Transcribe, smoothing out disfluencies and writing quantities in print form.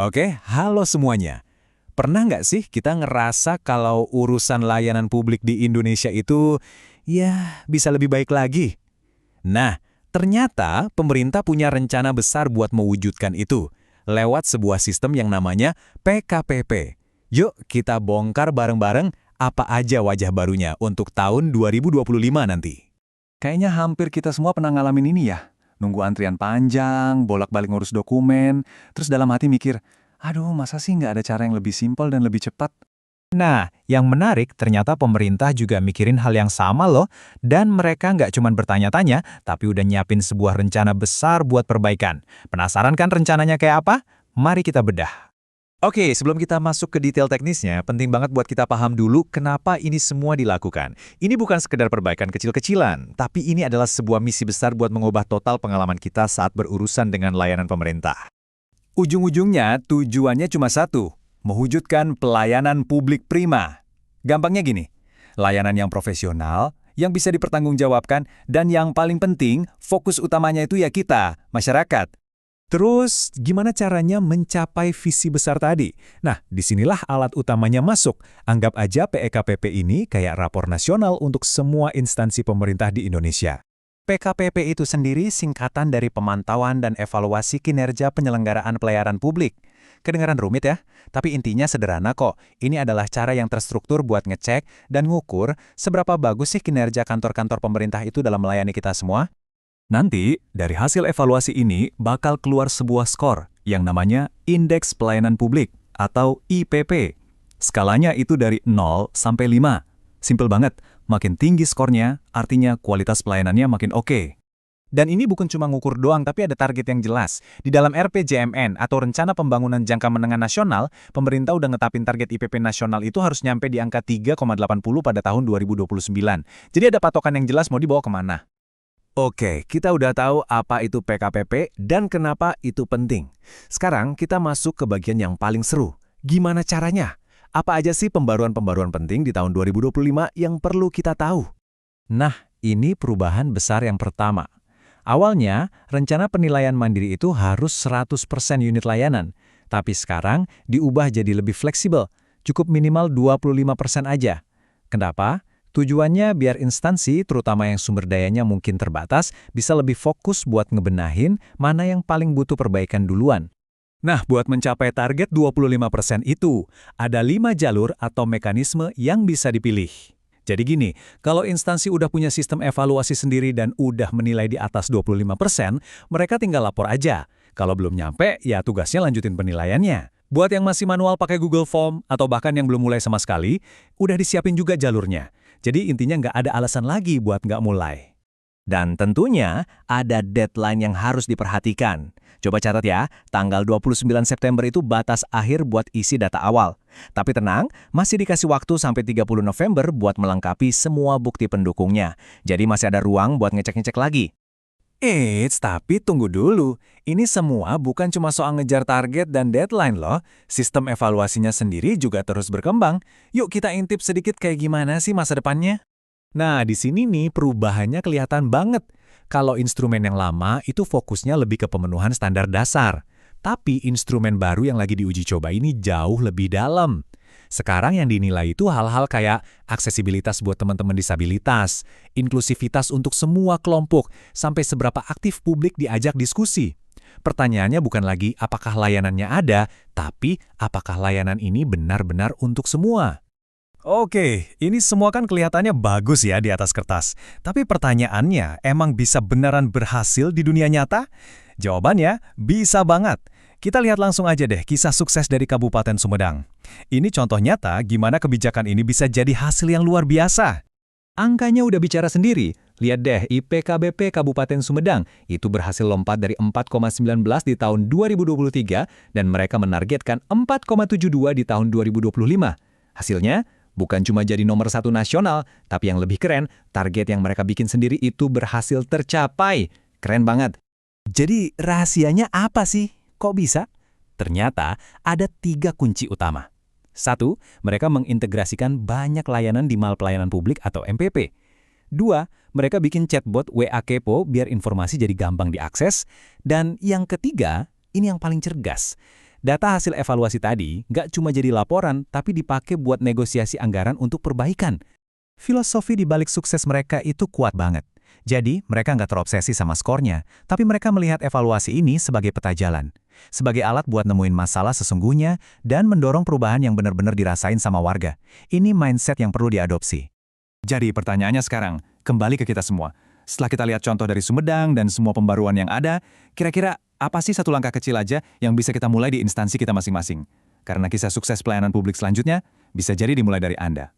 Oke, halo semuanya. Pernah nggak sih kita ngerasa kalau urusan layanan publik di Indonesia itu, ya, bisa lebih baik lagi? Nah, ternyata pemerintah punya rencana besar buat mewujudkan itu, lewat sebuah sistem yang namanya PKPP. Yuk kita bongkar bareng-bareng apa aja wajah barunya untuk tahun 2025 nanti. Kayaknya hampir kita semua pernah ngalamin ini ya. Nunggu antrian panjang, bolak-balik ngurus dokumen, terus dalam hati mikir, aduh masa sih nggak ada cara yang lebih simpel dan lebih cepat? Nah, yang menarik ternyata pemerintah juga mikirin hal yang sama loh, dan mereka nggak cuma bertanya-tanya, tapi udah nyiapin sebuah rencana besar buat perbaikan. Penasaran kan rencananya kayak apa? Mari kita bedah. Oke, sebelum kita masuk ke detail teknisnya, penting banget buat kita paham dulu kenapa ini semua dilakukan. Ini bukan sekedar perbaikan kecil-kecilan, tapi ini adalah sebuah misi besar buat mengubah total pengalaman kita saat berurusan dengan layanan pemerintah. Ujung-ujungnya tujuannya cuma satu, mewujudkan pelayanan publik prima. Gampangnya gini, layanan yang profesional, yang bisa dipertanggungjawabkan, dan yang paling penting, fokus utamanya itu ya kita, masyarakat. Terus, gimana caranya mencapai visi besar tadi? Nah, disinilah alat utamanya masuk. Anggap aja PKPP ini kayak rapor nasional untuk semua instansi pemerintah di Indonesia. PKPP itu sendiri singkatan dari Pemantauan dan Evaluasi Kinerja Penyelenggaraan Pelayanan Publik. Kedengaran rumit ya, tapi intinya sederhana kok. Ini adalah cara yang terstruktur buat ngecek dan ngukur seberapa bagus sih kinerja kantor-kantor pemerintah itu dalam melayani kita semua. Nanti, dari hasil evaluasi ini bakal keluar sebuah skor yang namanya Indeks Pelayanan Publik atau IPP. Skalanya itu dari 0 sampai 5. Simpel banget, makin tinggi skornya artinya kualitas pelayanannya makin oke. Dan ini bukan cuma ngukur doang, tapi ada target yang jelas. Di dalam RPJMN atau Rencana Pembangunan Jangka Menengah Nasional, pemerintah udah ngetapin target IPP nasional itu harus nyampe di angka 3,80 pada tahun 2029. Jadi ada patokan yang jelas mau dibawa kemana. Oke, kita udah tahu apa itu PKPP dan kenapa itu penting. Sekarang kita masuk ke bagian yang paling seru. Gimana caranya? Apa aja sih pembaruan-pembaruan penting di tahun 2025 yang perlu kita tahu? Nah, ini perubahan besar yang pertama. Awalnya, rencana penilaian mandiri itu harus 100% unit layanan. Tapi sekarang diubah jadi lebih fleksibel, cukup minimal 25% aja. Kenapa? Tujuannya biar instansi, terutama yang sumber dayanya mungkin terbatas, bisa lebih fokus buat ngebenahin mana yang paling butuh perbaikan duluan. Nah, buat mencapai target 25% itu, ada 5 jalur atau mekanisme yang bisa dipilih. Jadi gini, kalau instansi udah punya sistem evaluasi sendiri dan udah menilai di atas 25%, mereka tinggal lapor aja. Kalau belum nyampe, ya tugasnya lanjutin penilaiannya. Buat yang masih manual pakai Google Form, atau bahkan yang belum mulai sama sekali, udah disiapin juga jalurnya. Jadi intinya nggak ada alasan lagi buat nggak mulai. Dan tentunya ada deadline yang harus diperhatikan. Coba catat ya, tanggal 29 September itu batas akhir buat isi data awal. Tapi tenang, masih dikasih waktu sampai 30 November buat melengkapi semua bukti pendukungnya. Jadi masih ada ruang buat ngecek-ngecek lagi. Tapi tunggu dulu. Ini semua bukan cuma soal ngejar target dan deadline loh. Sistem evaluasinya sendiri juga terus berkembang. Yuk kita intip sedikit kayak gimana sih masa depannya. Nah, di sini nih perubahannya kelihatan banget. Kalau instrumen yang lama itu fokusnya lebih ke pemenuhan standar dasar. Tapi instrumen baru yang lagi diuji coba ini jauh lebih dalam. Sekarang yang dinilai itu hal-hal kayak aksesibilitas buat teman-teman disabilitas, inklusivitas untuk semua kelompok, sampai seberapa aktif publik diajak diskusi. Pertanyaannya bukan lagi apakah layanannya ada, tapi apakah layanan ini benar-benar untuk semua. Oke, ini semua kan kelihatannya bagus ya di atas kertas. Tapi pertanyaannya, emang bisa beneran berhasil di dunia nyata? Jawabannya, bisa banget. Kita lihat langsung aja deh kisah sukses dari Kabupaten Sumedang. Ini contoh nyata gimana kebijakan ini bisa jadi hasil yang luar biasa. Angkanya udah bicara sendiri. Lihat deh, IPKBP Kabupaten Sumedang itu berhasil lompat dari 4,19 di tahun 2023 dan mereka menargetkan 4,72 di tahun 2025. Hasilnya, bukan cuma jadi nomor 1 nasional, tapi yang lebih keren, target yang mereka bikin sendiri itu berhasil tercapai. Keren banget. Jadi rahasianya apa sih? Kok bisa? Ternyata ada 3 kunci utama. 1, mereka mengintegrasikan banyak layanan di Mal Pelayanan Publik atau MPP. 2, mereka bikin chatbot WA Kepo biar informasi jadi gampang diakses. Dan yang ketiga, ini yang paling cergas. Data hasil evaluasi tadi nggak cuma jadi laporan, tapi dipakai buat negosiasi anggaran untuk perbaikan. Filosofi di balik sukses mereka itu kuat banget. Jadi, mereka nggak terobsesi sama skornya, tapi mereka melihat evaluasi ini sebagai peta jalan. Sebagai alat buat nemuin masalah sesungguhnya dan mendorong perubahan yang benar-benar dirasain sama warga. Ini mindset yang perlu diadopsi. Jadi pertanyaannya sekarang, kembali ke kita semua. Setelah kita lihat contoh dari Sumedang dan semua pembaruan yang ada, kira-kira apa sih satu langkah kecil aja yang bisa kita mulai di instansi kita masing-masing? Karena kisah sukses pelayanan publik selanjutnya bisa jadi dimulai dari Anda.